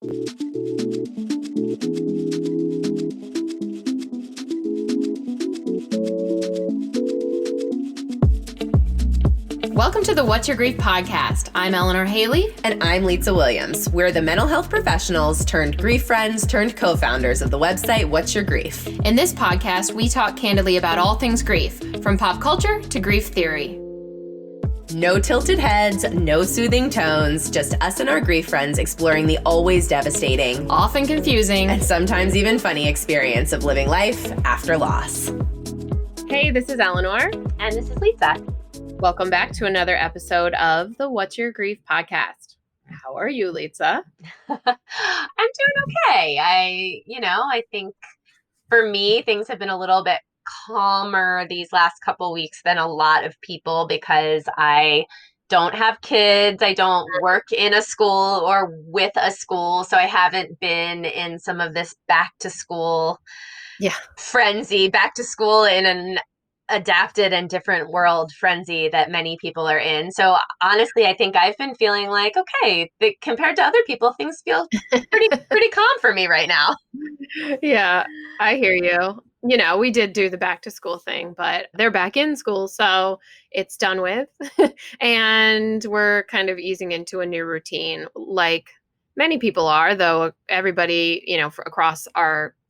Welcome to the What's Your Grief podcast. I'm Eleanor Haley. And I'm Lisa Williams. We're the mental health professionals turned grief friends turned co-founders of the website What's Your Grief. In this podcast, we talk candidly about all things grief, from pop culture to grief theory. No tilted heads, no soothing tones, just us and our grief friends exploring the always devastating, often confusing, and sometimes even funny experience of living life after loss. Hey, this is Eleanor. And this is Lisa. Welcome back to another episode of the What's Your Grief podcast. How are you, Lisa? I'm doing okay. I think for me, things have been a little bit calmer these last couple weeks than a lot of people because I don't have kids. I don't work in a school or with a school. So I haven't been in some of this back to school frenzy, back to school in an adapted and different world frenzy that many people are in. So honestly, I think I've been feeling like, okay, compared to other people, things feel pretty calm for me right now. Yeah, I hear you. You know, we did do the back to school thing, but they're back in school, so it's done with. And we're kind of easing into a new routine like many people are, though everybody, across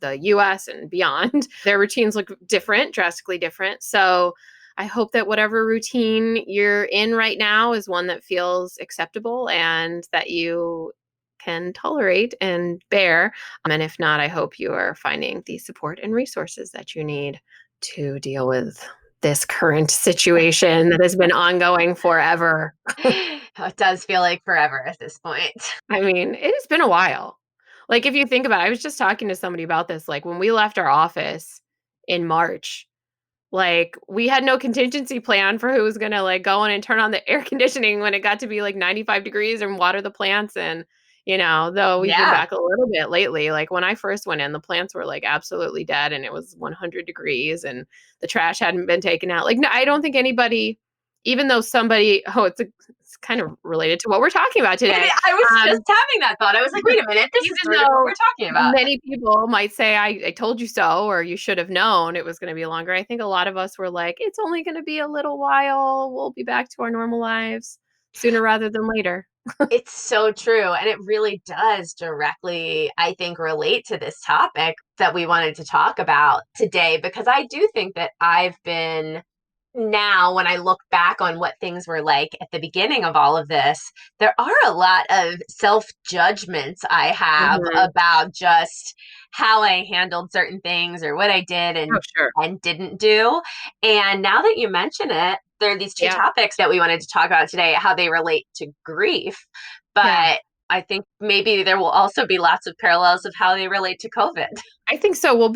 the US and beyond, their routines look different, drastically different. So I hope that whatever routine you're in right now is one that feels acceptable and that you can tolerate and bear. And if not, I hope you are finding the support and resources that you need to deal with this current situation that has been ongoing forever. It does feel like forever at this point. I mean, it has been a while. Like, if you think about it, I was just talking to somebody about this. Like, when we left our office in March, like, we had no contingency plan for who was going to, go in and turn on the air conditioning when it got to be, 95 degrees and water the plants. And, though we've been back a little bit lately. Like, when I first went in, the plants were, absolutely dead and it was 100 degrees and the trash hadn't been taken out. Like, no, I don't think anybody, even though somebody, it's kind of related to what we're talking about today. I was just having that thought. I was like, wait a minute, this is sort of what we're talking about. Many people might say, I told you so, or you should have known it was going to be longer. I think a lot of us were like, it's only going to be a little while. We'll be back to our normal lives sooner rather than later. It's so true. And it really does directly, I think, relate to this topic that we wanted to talk about today, because I do think that I've been now, when I look back on what things were like at the beginning of all of this, there are a lot of self-judgments I have about just how I handled certain things or what I did and didn't do. And now that you mention it, there are these two topics that we wanted to talk about today, how they relate to grief. But I think maybe there will also be lots of parallels of how they relate to COVID. I think so. Well,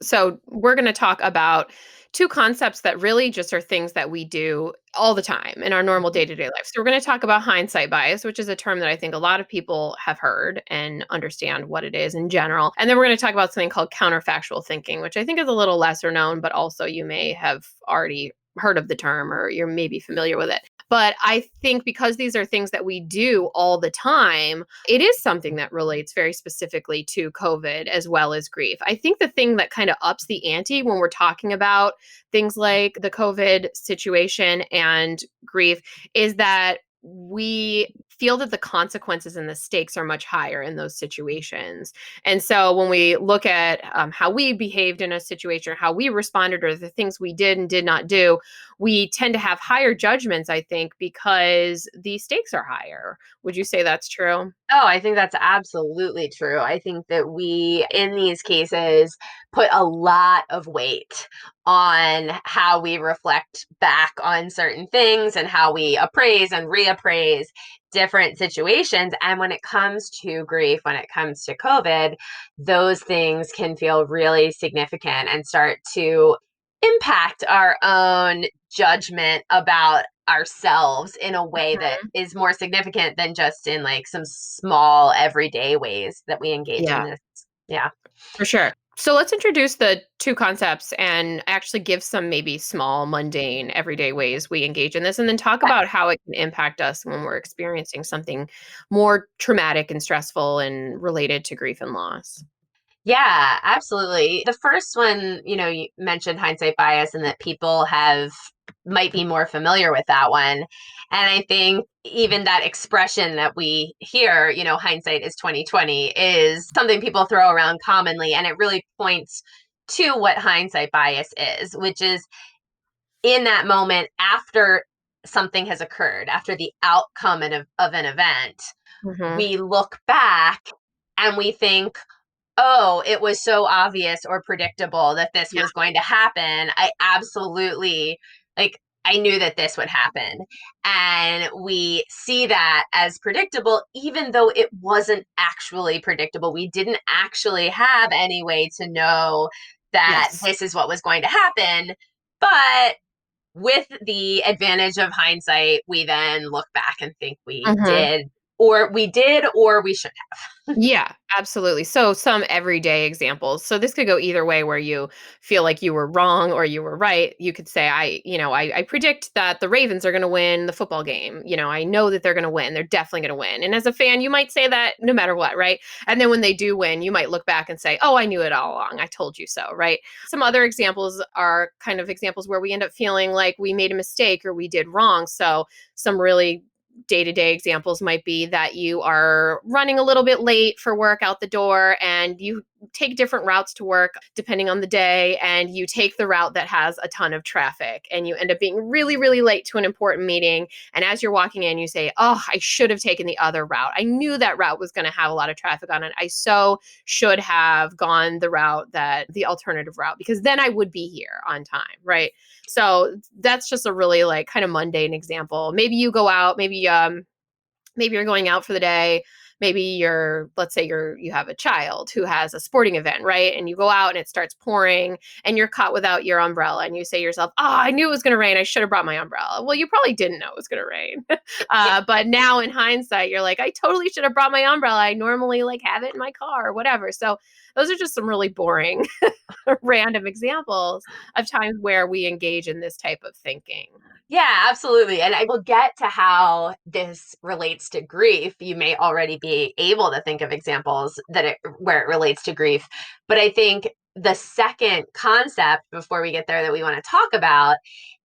so we're going to talk about two concepts that really just are things that we do all the time in our normal day-to-day life. So we're going to talk about hindsight bias, which is a term that I think a lot of people have heard and understand what it is in general. And then we're going to talk about something called counterfactual thinking, which I think is a little lesser known, but also you may have already heard of the term or you're maybe familiar with it. But I think because these are things that we do all the time, it is something that relates very specifically to COVID as well as grief. I think the thing that kind of ups the ante when we're talking about things like the COVID situation and grief is that we feel that the consequences and the stakes are much higher in those situations. And so when we look at how we behaved in a situation, or how we responded, or the things we did and did not do, we tend to have higher judgments, I think, because the stakes are higher. Would you say that's true? Oh, I think that's absolutely true. I think that we, in these cases, put a lot of weight on how we reflect back on certain things and how we appraise and reappraise different situations. And when it comes to grief, when it comes to COVID, those things can feel really significant and start to impact our own judgment about ourselves in a way that is more significant than just in like some small everyday ways that we engage in this. Yeah, for sure. So let's introduce the two concepts and actually give some maybe small, mundane, everyday ways we engage in this, and then talk about how it can impact us when we're experiencing something more traumatic and stressful and related to grief and loss. Yeah, absolutely. The first one, you mentioned hindsight bias and that people have might be more familiar with that one. And I think even that expression that we hear, hindsight is 2020 is something people throw around commonly and it really points to what hindsight bias is, which is in that moment after something has occurred, after the outcome of an event, Hmm. we look back and we think, oh, it was so obvious or predictable that this Yeah. was going to happen. I absolutely, like, I knew that this would happen. And we see that as predictable, even though it wasn't actually predictable. We didn't actually have any way to know that Yes. this is what was going to happen. But with the advantage of hindsight, we then look back and think Hmm. we did, or we should have. Yeah, absolutely. So some everyday examples. So this could go either way where you feel like you were wrong or you were right. You could say, I predict that the Ravens are going to win the football game. I know that they're going to win. They're definitely going to win. And as a fan, you might say that no matter what, right? And then when they do win, you might look back and say, oh, I knew it all along. I told you so, right? Some other examples are kind of examples where we end up feeling like we made a mistake or we did wrong. So some really day to day examples might be that you are running a little bit late for work out the door and you take different routes to work depending on the day, and you take the route that has a ton of traffic and you end up being really, really late to an important meeting. And as you're walking in, you say, oh, I should have taken the other route. I knew that route was going to have a lot of traffic on it. I so should have gone the alternative route, because then I would be here on time, right? So that's just a really like kind of mundane example. Maybe you go out, maybe you're going out for the day. Maybe let's say you have a child who has a sporting event, right? And you go out and it starts pouring and you're caught without your umbrella and you say to yourself, oh, I knew it was going to rain. I should have brought my umbrella. Well, you probably didn't know it was going to rain. Yeah. But now in hindsight, you're like, I totally should have brought my umbrella. I normally like have it in my car or whatever. So those are just some really boring, random examples of times where we engage in this type of thinking. Yeah, absolutely. And I will get to how this relates to grief. You may already be able to think of examples where it relates to grief. But I think the second concept before we get there that we want to talk about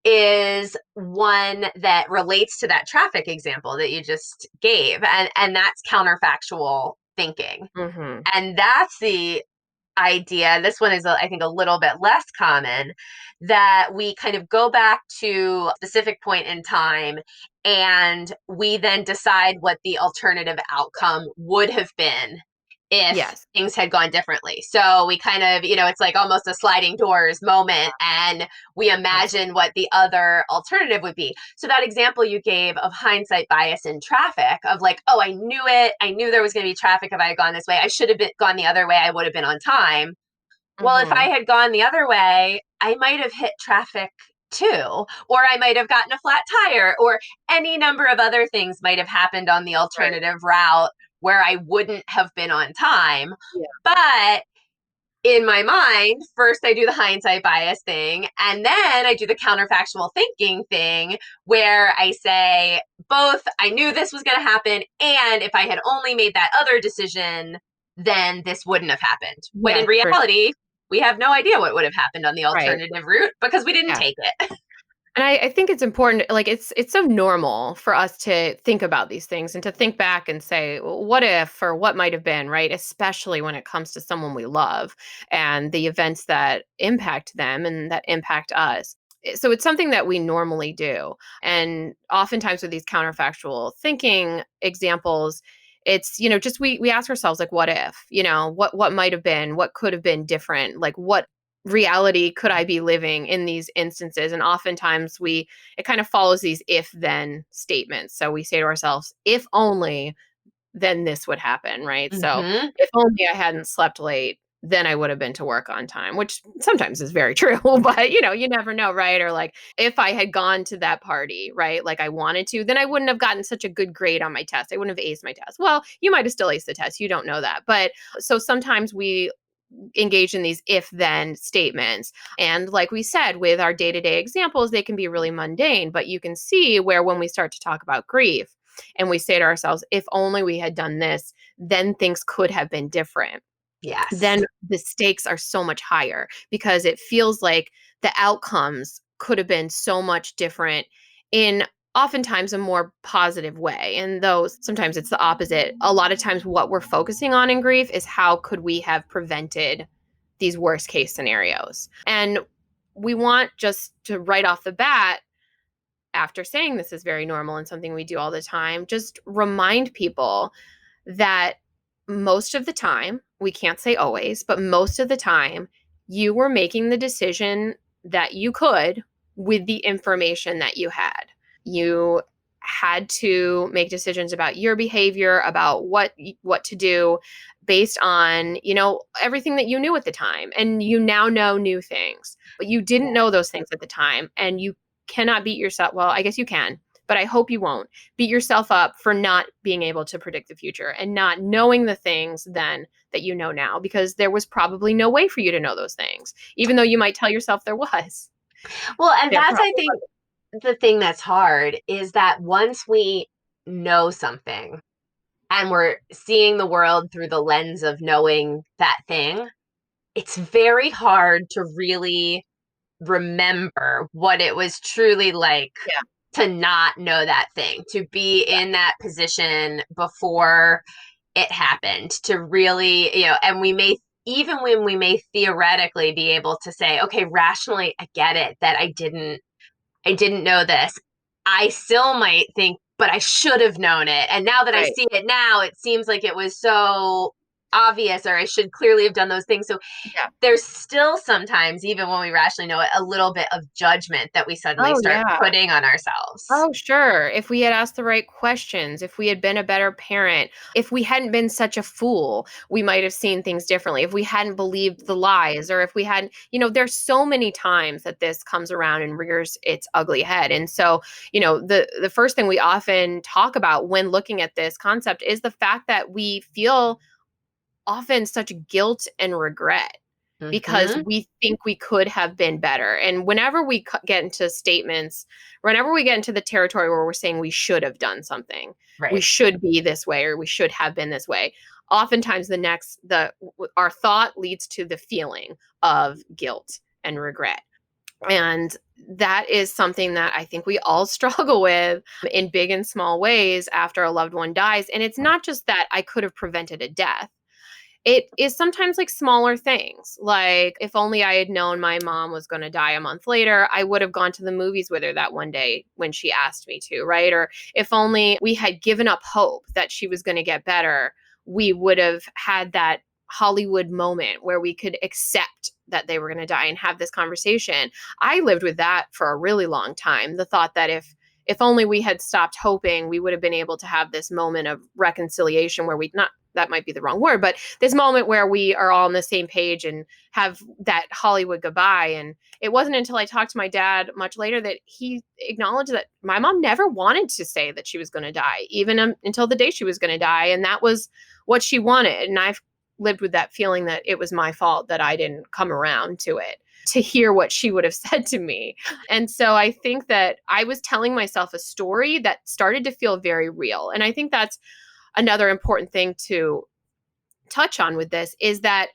is one that relates to that traffic example that you just gave. And that's counterfactual thinking. Hmm. And that's the idea. This one is, I think, a little bit less common, that we kind of go back to a specific point in time and we then decide what the alternative outcome would have been if Yes. things had gone differently. So we kind of, it's like almost a sliding doors moment, and we imagine what the other alternative would be. So that example you gave of hindsight bias in traffic, of like, oh, I knew it. I knew there was going to be traffic if I had gone this way. I should have gone the other way. I would have been on time. Well, if I Hmm. had gone the other way, I might have hit traffic too, or I might have gotten a flat tire, or any number of other things might have happened on the Right. alternative route where I wouldn't have been on time. Yeah. But in my mind, first I do the hindsight bias thing, and then I do the counterfactual thinking thing where I say, both I knew this was going to happen, and if I had only made that other decision, then this wouldn't have happened. When in Yes, for reality, we have no idea what would have happened on the right. alternative route because we didn't Yeah. take it. And I think it's important, like it's so normal for us to think about these things and to think back and say, "Well, what if or what might have been," right? Especially when it comes to someone we love and the events that impact them and that impact us. So it's something that we normally do. And oftentimes with these counterfactual thinking examples, it's, just we ask ourselves like, what if, what might have been, what could have been different, like what reality could I be living in these instances? And oftentimes it kind of follows these if then statements. So we say to ourselves, if only, then this would happen, right? So Mm-hmm. if only I hadn't slept late, then I would have been to work on time, which sometimes is very true, but you never know, right? Or like if I had gone to that party, right? Like I wanted to, then I wouldn't have gotten such a good grade on my test. I wouldn't have aced my test. Well, you might have still aced the test. You don't know that. But so sometimes we engage in these if then statements. And like we said, with our day to day examples, they can be really mundane, but you can see where when we start to talk about grief and we say to ourselves, if only we had done this, then things could have been different, Yes. then the stakes are so much higher because it feels like the outcomes could have been so much different in oftentimes a more positive way. And though sometimes it's the opposite, a lot of times what we're focusing on in grief is how could we have prevented these worst case scenarios. And we want just to right off the bat, after saying this is very normal and something we do all the time, just remind people that most of the time, we can't say always, but most of the time, you were making the decision that you could with the information that you had. You had to make decisions about your behavior, about what to do based on, everything that you knew at the time. And you now know new things, but you didn't know those things at the time, and you cannot beat yourself. Well, I guess you can, but I hope you won't beat yourself up for not being able to predict the future and not knowing the things then that you know now, because there was probably no way for you to know those things, even though you might tell yourself there was. Well, and There that's, I probably think, wasn't. the thing that's hard is that once we know something and we're seeing the world through the lens of knowing that thing, it's very hard to really remember what it was truly like Yeah, to not know that thing, to be yeah. in that position before it happened, to really, and we may, even when we may theoretically be able to say, okay, rationally, I get it that I didn't know this. I still might think, but I should have known it. And now that I Right. see it now, it seems like it was so obvious, or I should clearly have done those things. So Yeah. there's still sometimes, even when we rationally know it, a little bit of judgment that we suddenly Oh, start yeah. putting on ourselves. Oh, sure. If we had asked the right questions, if we had been a better parent, if we hadn't been such a fool, we might have seen things differently. If we hadn't believed the lies, or if we hadn't, there's so many times that this comes around and rears its ugly head. And so, the first thing we often talk about when looking at this concept is the fact that we feel often such guilt and regret because Mm-hmm. we think we could have been better. And whenever we get into statements, whenever we get into the territory where we're saying we should have done something, we Right. should be this way, or we should have been this way, oftentimes the our thought leads to the feeling of guilt and regret. And that is something that I think we all struggle with in big and small ways after a loved one dies. And it's not just that I could have prevented a death. It is sometimes like smaller things. Like, if only I had known my mom was going to die a month later, I would have gone to the movies with her that one day when she asked me to, right? Or if only we had given up hope that she was going to get better, we would have had that Hollywood moment where we could accept that they were going to die and have this conversation. I lived with that for a really long time. The thought that if only we had stopped hoping, we would have been able to have this moment of reconciliation where we not that might be the wrong word, but this moment where we are all on the same page and have that Hollywood goodbye. And it wasn't until I talked to my dad much later that he acknowledged that my mom never wanted to say that she was going to die, even until the day she was going to die. And that was what she wanted. And I've lived with that feeling that it was my fault that I didn't come around to it to hear what she would have said to me. And so I think that I was telling myself a story that started to feel very real. And I think that's another important thing to touch on with this is that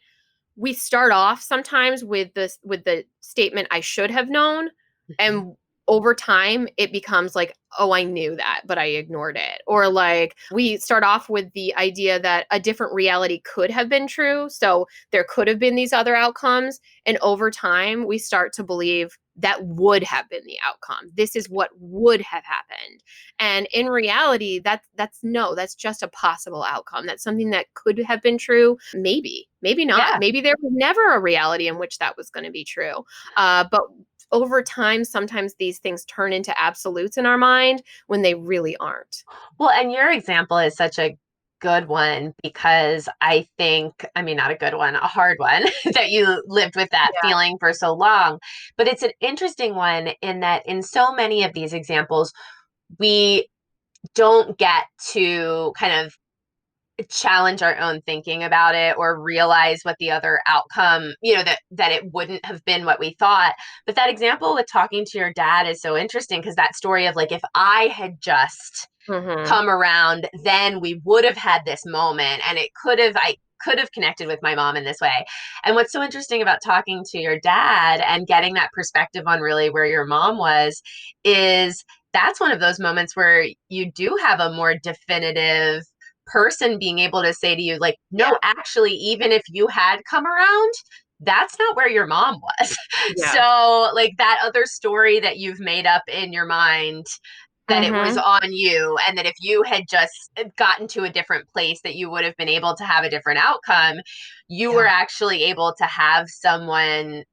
we start off sometimes with the statement I should have known, Mm-hmm. and over time it becomes like, oh, I knew that but I ignored it. Or like, we start off with the idea that a different reality could have been true, so there could have been these other outcomes, and over time we start to believe that would have been the outcome, this is what would have happened. And in reality, that's no, that's just a possible outcome, that's something that could have been true, maybe not, Yeah. maybe there was never a reality in which that was going to be true. But over time, sometimes these things turn into absolutes in our mind when they really aren't. Well, and your example is such a good one because I think, I mean, not a good one, a hard one, that you lived with that Yeah. feeling for so long. But it's an interesting one in that in so many of these examples, we don't get to kind of challenge our own thinking about it or realize what the other outcome, that it wouldn't have been what we thought. But that example with talking to your dad is so interesting, because that story of like, if I had just Mhm. come around, then we would have had this moment, and I could have connected with my mom in this way. And what's so interesting about talking to your dad and getting that perspective on really where your mom was is that's one of those moments where you do have a more definitive person being able to say to you, like, no, Yeah. actually, even if you had come around, that's not where your mom was. Yeah. So, like, that other story that you've made up in your mind, that it was Mhm. on you, and that if you had just gotten to a different place, that you would have been able to have a different outcome. You were Yeah. actually able to have someone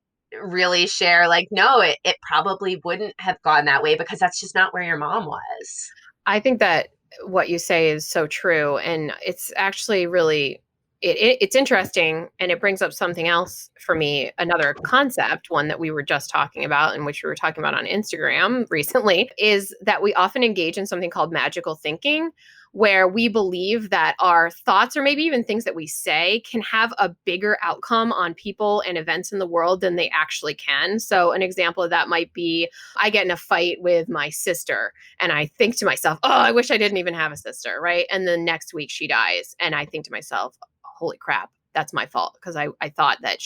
really share, like, no, it probably wouldn't have gone that way because that's just not where your mom was. I think that what you say is so true, and it's actually really it's interesting, and it brings up something else for me, another concept, one that we were just talking about, and which we were talking about on Instagram recently, is that we often engage in something called magical thinking, where we believe that our thoughts or maybe even things that we say can have a bigger outcome on people and events in the world than they actually can. So an example of that might be I get in a fight with my sister and I think to myself, oh, I wish I didn't even have a sister, right? And then next week she dies. And I think to myself, holy crap, that's my fault because I thought that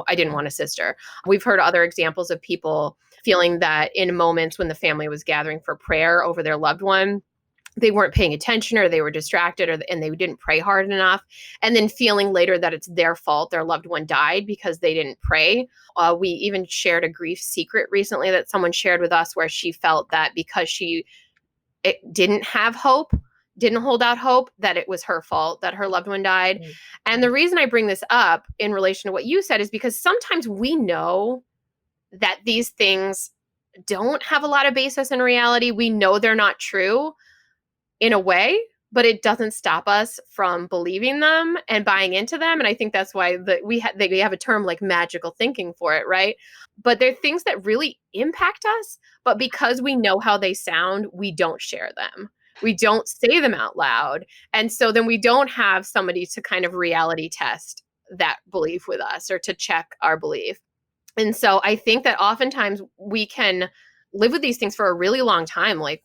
I didn't want a sister. We've heard other examples of people feeling that in moments when the family was gathering for prayer over their loved one, they weren't paying attention or they were distracted and they didn't pray hard enough, and then feeling later that it's their fault their loved one died because they didn't pray. We even shared a grief secret recently that someone shared with us where she felt that because she it didn't have hope, didn't hold out hope, that it was her fault that her loved one died. And the reason I bring this up in relation to what you said is because sometimes we know that these things don't have a lot of basis in reality. We know they're not true in a way, but it doesn't stop us from believing them and buying into them. And I think that's why we have a term like magical thinking for it, right? But they're things that really impact us, but because we know how they sound, we don't share them. We don't say them out loud. And so then we don't have somebody to kind of reality test that belief with us or to check our belief. And so I think that oftentimes we can live with these things for a really long time. Like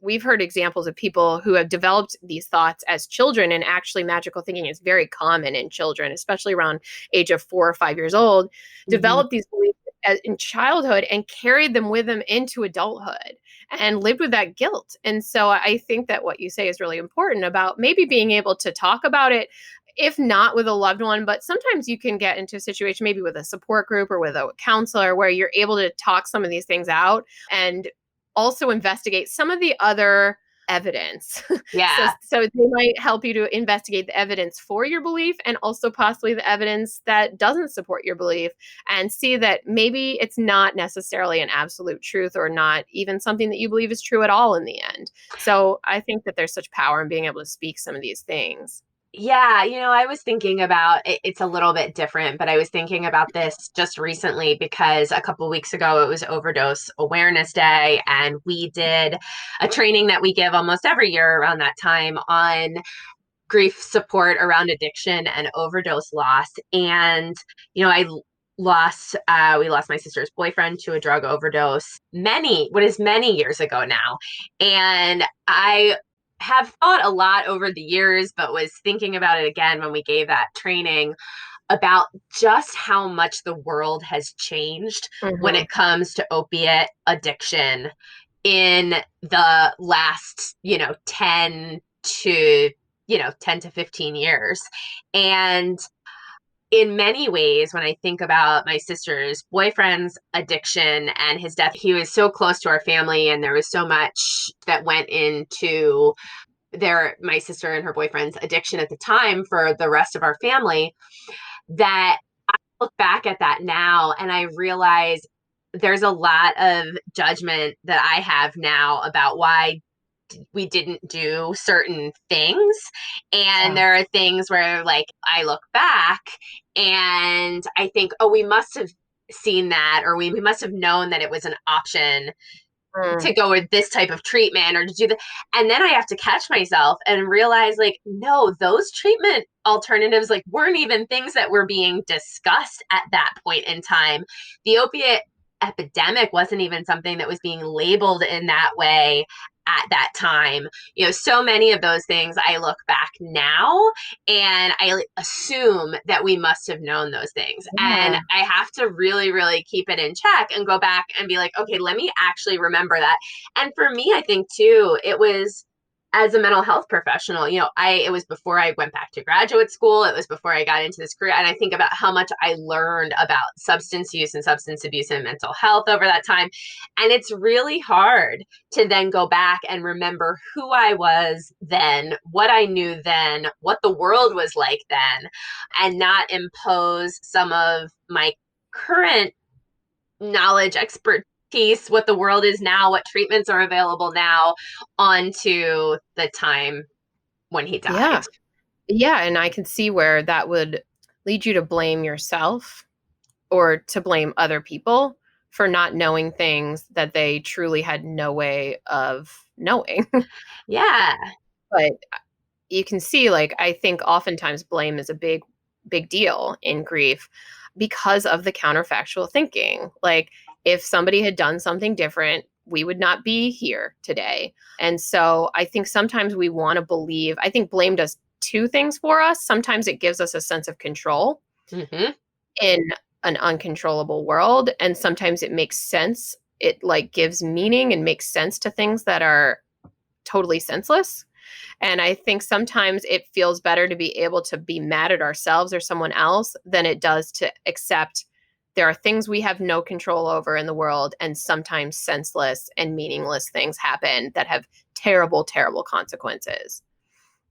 we've heard examples of people who have developed these thoughts as children, and actually magical thinking is very common in children, especially around age of 4 or 5 years old, Mm-hmm. develop these beliefs in childhood and carried them with them into adulthood and lived with that guilt. And so I think that what you say is really important about maybe being able to talk about it, if not with a loved one, but sometimes you can get into a situation maybe with a support group or with a counselor where you're able to talk some of these things out and also investigate some of the other evidence. so Yeah. so they might help you to investigate the evidence for your belief and also possibly the evidence that doesn't support your belief, and see that maybe it's not necessarily an absolute truth or not even something that you believe is true at all in the end. So I think that there's such power in being able to speak some of these things. Yeah, I was thinking about it's a little bit different, but I was thinking about this just recently because a couple weeks ago it was Overdose Awareness Day, and we did a training that we give almost every year around that time on grief support around addiction and overdose loss. And, I lost we lost my sister's boyfriend to a drug overdose what is many years ago now. And I have thought a lot over the years, but was thinking about it again when we gave that training about just how much the world has changed when Mhm. it comes to opiate addiction in the last, 10 to 15 years. And in many ways, when I think about my sister's boyfriend's addiction and his death, he was so close to our family, and there was so much that went into my sister and her boyfriend's addiction at the time for the rest of our family, that look back at that now and I realize there's a lot of judgment that I have now about why we didn't do certain things. And Yeah. there are things where, like, I look back and I think, oh, we must have seen that, or we must have known that it was an option to Mm. go with this type of treatment or to do that. And then I have to catch myself and realize, like, no, those treatment alternatives like weren't even things that were being discussed at that point in time. The opiate epidemic wasn't even something that was being labeled in that way at that time. So many of those things I look back now and I assume that we must have known those things. And Yeah. I have to really, really keep it in check and go back and be like, okay, let me actually remember that. And for me, I think too, it was as a mental health professional, it was before I went back to graduate school. It was before I got into this career. And I think about how much I learned about substance use and substance abuse and mental health over that time. And it's really hard to then go back and remember who I was then, what I knew then, what the world was like then, and not impose some of my current knowledge, expertise, what the world is now, what treatments are available now, onto the time when he died. Yeah. Yeah, and I can see where that would lead you to blame yourself or to blame other people for not knowing things that they truly had no way of knowing. Yeah. But you can see, like, I think oftentimes blame is a big deal in grief because of the counterfactual thinking. Like, if somebody had done something different, we would not be here today. And so I think sometimes we want to believe, I think blame does two things for us. Sometimes it gives us a sense of control Mm-hmm. in an uncontrollable world, and sometimes it makes sense. It like gives meaning and makes sense to things that are totally senseless. And I think sometimes it feels better to be able to be mad at ourselves or someone else than it does to accept there are things we have no control over in the world, and sometimes senseless and meaningless things happen that have terrible, terrible consequences.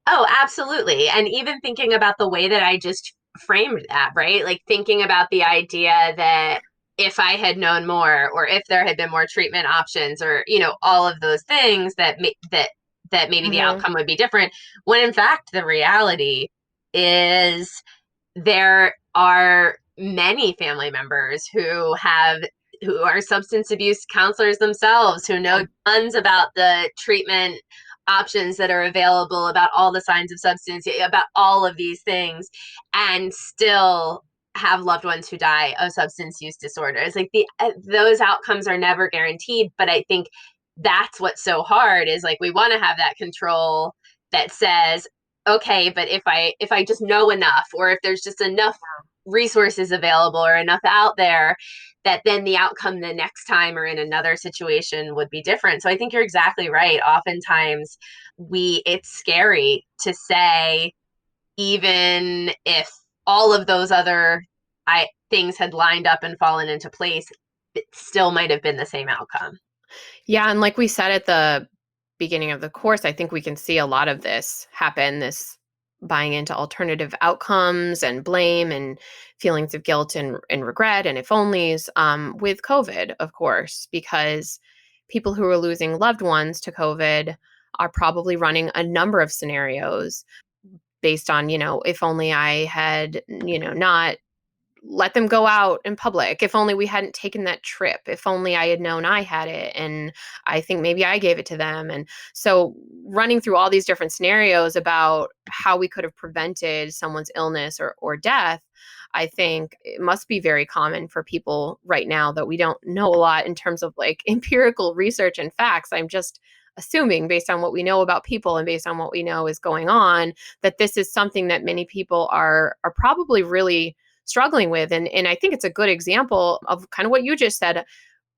Oh, absolutely. And even thinking about the way that I just framed that, right? Like thinking about the idea that if I had known more, or if there had been more treatment options, or all of those things that maybe the Hmm. outcome would be different, when in fact the reality is there are many family members who are substance abuse counselors themselves, who know tons about the treatment options that are available, about all the signs of substance, about all of these things, and still have loved ones who die of substance use disorders. Like those outcomes are never guaranteed, but I think that's what's so hard is like we want to have that control that says, okay, but if I just know enough, or if there's just enough resources available or enough out there, that then the outcome the next time or in another situation would be different. So I think you're exactly right. Oftentimes it's scary to say, even if all of those other things had lined up and fallen into place, it still might have been the same outcome. Yeah, and like we said at the beginning of the course, I think we can see a lot of this happen, this buying into alternative outcomes and blame and feelings of guilt and regret and if onlys with COVID, of course, because people who are losing loved ones to COVID are probably running a number of scenarios based on, if only I had, not let them go out in public. If only we hadn't taken that trip. If only I had known I had it. And I think maybe I gave it to them. And so running through all these different scenarios about how we could have prevented someone's illness or death, I think it must be very common for people right now that we don't know a lot in terms of like empirical research and facts. I'm just assuming based on what we know about people and based on what we know is going on that this is something that many people are probably really struggling with. And I think it's a good example of kind of what you just said.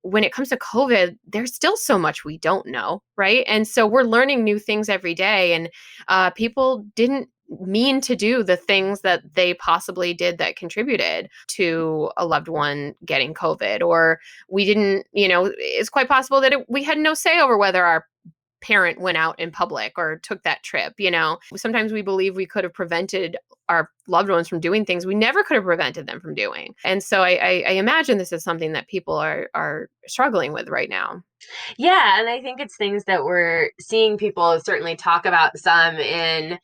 When it comes to COVID, there's still so much we don't know, right? And so we're learning new things every day. And people didn't mean to do the things that they possibly did that contributed to a loved one getting COVID. Or we didn't, it's quite possible that we had no say over whether our parent went out in public or took that trip. Sometimes we believe we could have prevented our loved ones from doing things we never could have prevented them from doing. And so I imagine this is something that people are struggling with right now. Yeah, and I think it's things that we're seeing people certainly talk about some in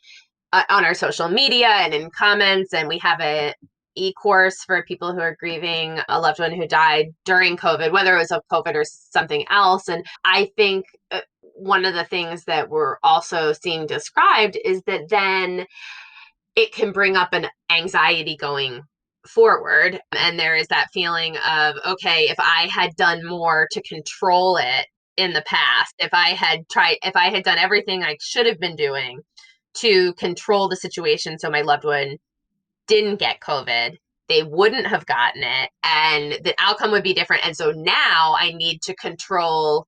on our social media and in comments, and we have e-course for people who are grieving a loved one who died during COVID, whether it was of COVID or something else. And I think one of the things that we're also seeing described is that then it can bring up an anxiety going forward. And there is that feeling of, okay, if I had done more to control it in the past, if I had done everything I should have been doing to control the situation so my loved one didn't get COVID, they wouldn't have gotten it and the outcome would be different. And so now I need to control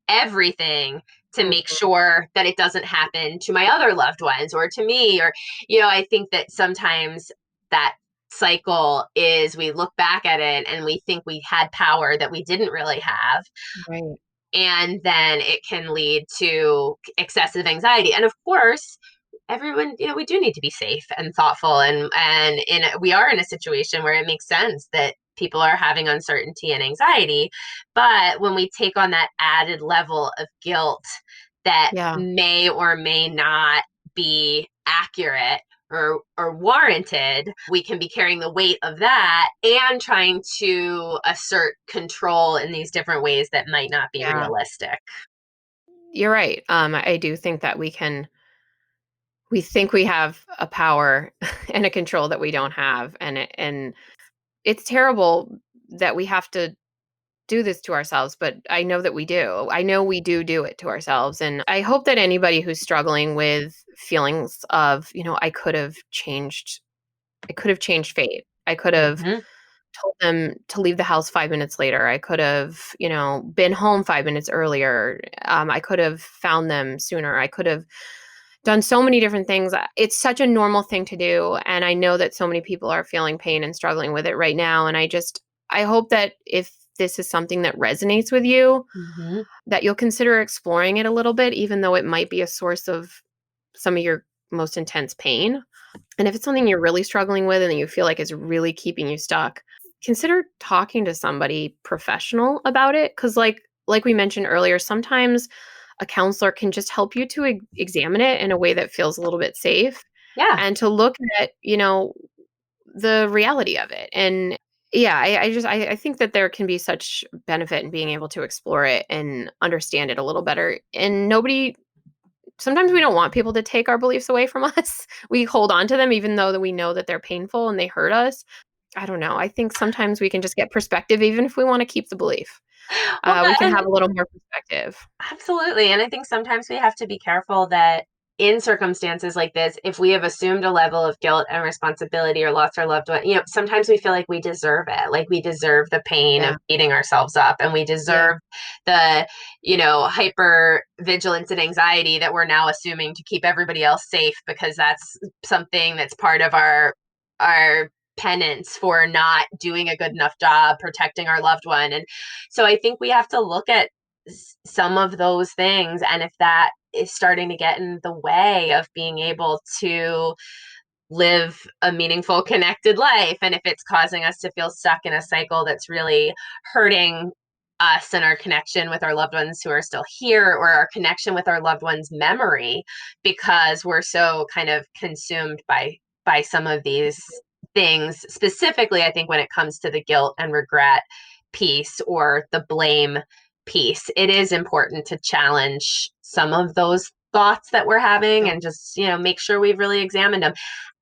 everything to make Mhm. sure that it doesn't happen to my other loved ones or to me. Or, I think that sometimes that cycle is we look back at it and we think we had power that we didn't really have, Right. and then it can lead to excessive anxiety. And of course, everyone, we do need to be safe and thoughtful, we are in a situation where it makes sense that people are having uncertainty and anxiety. But when we take on that added level of guilt that Yeah. may or may not be accurate or warranted, we can be carrying the weight of that and trying to assert control in these different ways that might not be Yeah. realistic. You're right. I do think that we think we have a power and a control that we don't have, and it's terrible that we have to do this to ourselves, but I know that we do. I know we do it to ourselves, and I hope that anybody who's struggling with feelings of, I could have changed fate. I could have Mm-hmm. told them to leave the house 5 minutes later. I could have, been home 5 minutes earlier. I could have found them sooner. I could have done so many different things. It's such a normal thing to do, and I know that so many people are feeling pain and struggling with it right now, and I hope that if this is something that resonates with you, Mm-hmm. that you'll consider exploring it a little bit, even though it might be a source of some of your most intense pain. And if it's something you're really struggling with and that you feel like is really keeping you stuck, consider talking to somebody professional about it. Cause like we mentioned earlier, sometimes a counselor can just help you to examine it in a way that feels a little bit safe Yeah. and to look at, the reality of it. And yeah, I think that there can be such benefit in being able to explore it and understand it a little better. And nobody sometimes we don't want people to take our beliefs away from us. We hold on to them even though that we know that they're painful and they hurt us. I don't know. I think sometimes we can just get perspective even if we want to keep the belief. Well, We can and have a little more perspective. absolutely. And I think sometimes we have to be careful that in circumstances like this, if we have assumed a level of guilt and responsibility or lost our loved one, sometimes we feel like we deserve it. Like we deserve the pain of Yeah. beating ourselves up and we Yeah. deserve the, hyper vigilance and anxiety that we're now assuming to keep everybody else safe because that's something that's part of our penance for not doing a good enough job protecting our loved one. And so I think we have to look at some of those things. And if that is starting to get in the way of being able to live a meaningful, connected life, and if it's causing us to feel stuck in a cycle that's really hurting us and our connection with our loved ones who are still here, or our connection with our loved ones' memory, because we're so kind of consumed by some of these things. Specifically, I think when it comes to the guilt and regret piece or the blame piece, it is important to challenge some of those thoughts that we're having Yeah. and just, make sure we've really examined them.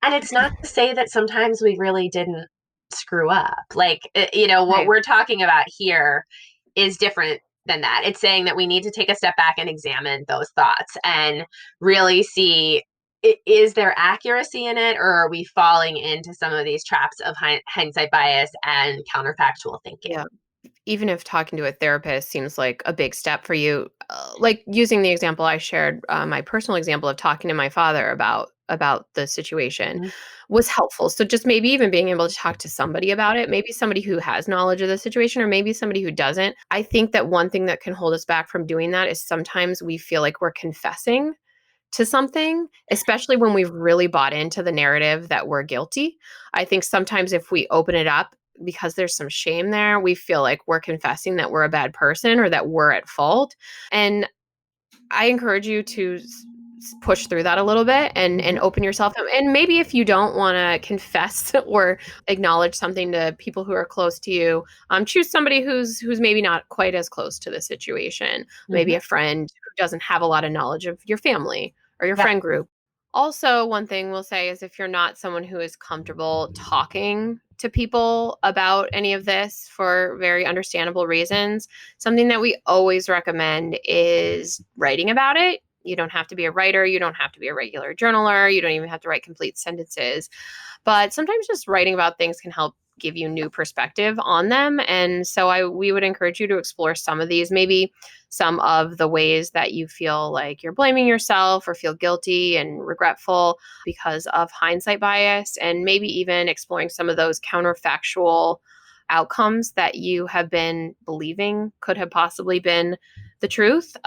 And it's not to say that sometimes we really didn't screw up. Like, what Right. we're talking about here is different than that. It's saying that we need to take a step back and examine those thoughts and really see, is there accuracy in it, or are we falling into some of these traps of hindsight bias and counterfactual thinking? Yeah. Even if talking to a therapist seems like a big step for you, like using the example I shared, my personal example of talking to my father about the situation Mhm. was helpful. So just maybe even being able to talk to somebody about it, maybe somebody who has knowledge of the situation or maybe somebody who doesn't. I think that one thing that can hold us back from doing that is sometimes we feel like we're confessing to something, especially when we've really bought into the narrative that we're guilty. I think sometimes if we open it up because there's some shame there, we feel like we're confessing that we're a bad person or that we're at fault. And I encourage you to push through that a little bit and Mhm. open yourself up. And maybe if you don't want to confess or acknowledge something to people who are close to you, choose somebody who's maybe not quite as close to the situation. Maybe Mhm. a friend who doesn't have a lot of knowledge of your family or your Yeah. friend group. Also, one thing we'll say is if you're not someone who is comfortable talking to people about any of this for very understandable reasons, something that we always recommend is writing about it. You don't have to be a writer. You don't have to be a regular journaler. You don't even have to write complete sentences. But sometimes just writing about things can help give you new perspective on them. And so we would encourage you to explore some of these, maybe some of the ways that you feel like you're blaming yourself or feel guilty and regretful because of hindsight bias, and maybe even exploring some of those counterfactual outcomes that you have been believing could have possibly been the truth.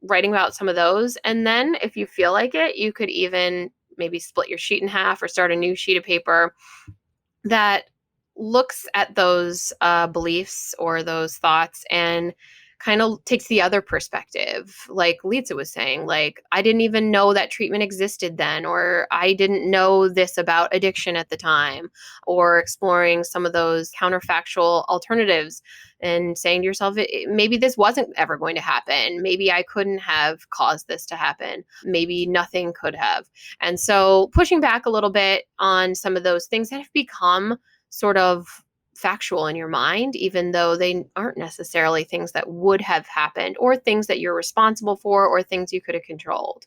Writing about some of those. And then if you feel like it, you could even maybe split your sheet in half or start a new sheet of paper that looks at those beliefs or those thoughts and kind of takes the other perspective. Like Lisa was saying, like, I didn't even know that treatment existed then, or I didn't know this about addiction at the time, or exploring some of those counterfactual alternatives and saying to yourself, maybe this wasn't ever going to happen. Maybe I couldn't have caused this to happen. Maybe nothing could have. And so pushing back a little bit on some of those things that have become sort of factual in your mind, even though they aren't necessarily things that would have happened or things that you're responsible for or things you could have controlled.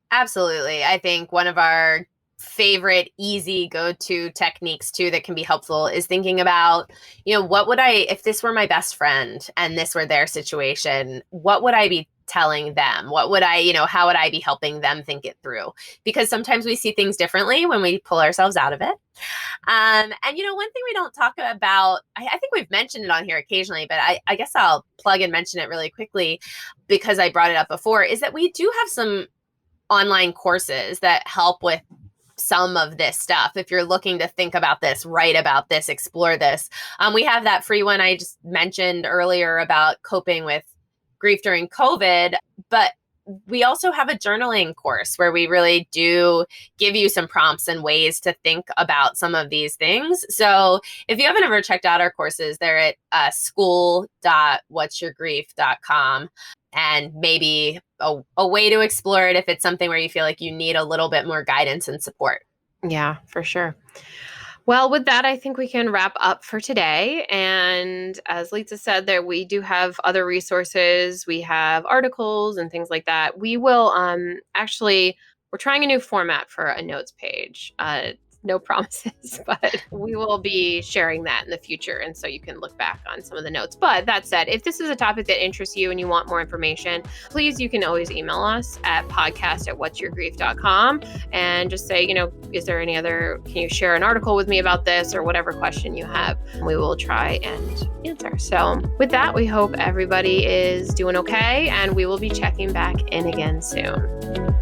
Absolutely. I think one of our favorite easy go-to techniques too that can be helpful is thinking about, what would I, if this were my best friend and this were their situation, what would I be telling them? What would I, how would I be helping them think it through? Because sometimes we see things differently when we pull ourselves out of it. And one thing we don't talk about, I think we've mentioned it on here occasionally, but I guess I'll plug and mention it really quickly because I brought it up before, is that we do have some online courses that help with some of this stuff. If you're looking to think about this, write about this, explore this, we have that free one I just mentioned earlier about coping with grief during COVID. But we also have a journaling course where we really do give you some prompts and ways to think about some of these things. So if you haven't ever checked out our courses, they're at school.whatsyourgrief.com. And maybe a way to explore it if it's something where you feel like you need a little bit more guidance and support. Yeah, for sure. Well, with that, I think we can wrap up for today. And as Lisa said, there we do have other resources. We have articles and things like that. We will actually we're trying a new format for a notes page. No promises, but we will be sharing that in the future. And so you can look back on some of the notes. But that said, if this is a topic that interests you and you want more information, please, you can always email us at podcast@whatsyourgrief.com and just say, is there any other, can you share an article with me about this or whatever question you have? We will try and answer. So with that, we hope everybody is doing okay and we will be checking back in again soon.